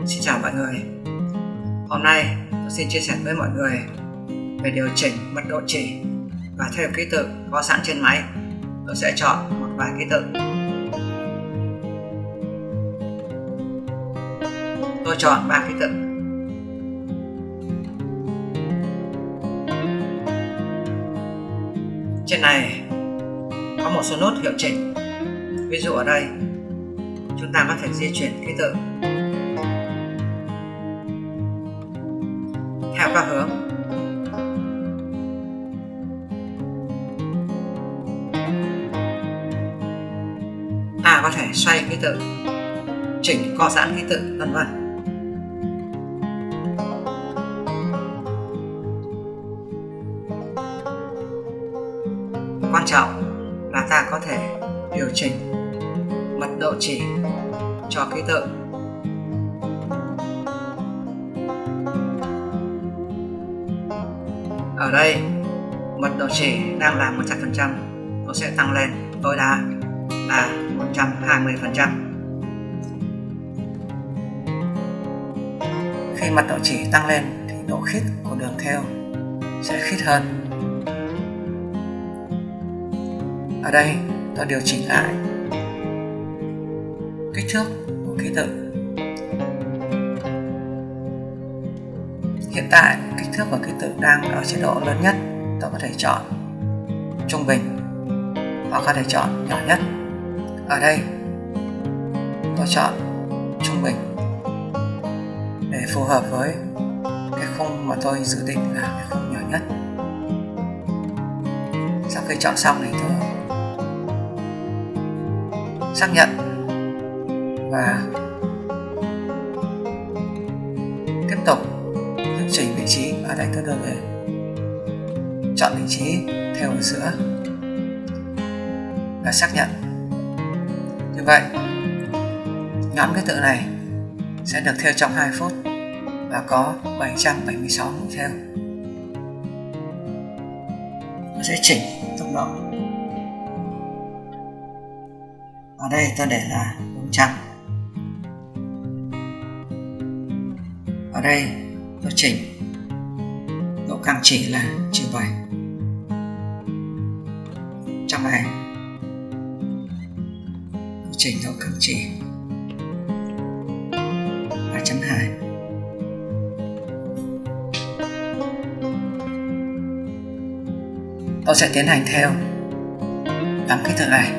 Xin chào mọi người. Hôm nay tôi xin chia sẻ với mọi người về điều chỉnh mật độ chỉ, và theo ký tự có sẵn trên máy. Tôi sẽ chọn một vài ký tự. Tôi chọn 3 ký tự. Trên này có một số nút hiệu chỉnh. Ví dụ ở đây chúng ta có thể di chuyển ký tự theo các hướng. Ta có thể xoay ký tự, chỉnh co giãn ký tự, vân vân. Quan trọng là ta có thể điều chỉnh mật độ chỉ cho ký tự. Ở đây mật độ chỉ đang là 100%, tôi sẽ tăng lên tối đa là 120%. Khi mật độ chỉ tăng lên thì độ khít của đường thêu sẽ khít hơn. Ở đây tôi điều chỉnh lại kích thước của ký tự. Hiện tại kích thước của ký tự đang ở chế độ lớn nhất. Tôi có thể chọn trung bình hoặc có thể chọn nhỏ nhất. Ở đây tôi chọn trung bình để phù hợp với cái khung mà tôi dự định là cái khung nhỏ nhất. Sau khi chọn xong thì tôi xác nhận và tiếp tục điều chỉnh vị trí. Ở đây tôi đưa về chọn vị trí theo ở giữa và xác nhận. Như vậy nhóm ký tự này sẽ được thêu trong 2 phút và có 776 mũi thêu. Tôi sẽ chỉnh tốc độ. Ở đây tôi để là 400. Ở đây tôi chỉnh độ càng chỉ là -7. Trong này tôi chỉnh độ càng chỉ 3.2. Tôi sẽ tiến hành theo 8 ký tự này.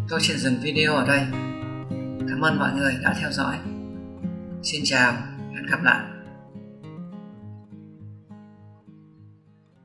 Tôi xin dừng video ở đây. Cảm ơn mọi người đã theo dõi. Xin chào, hẹn gặp lại.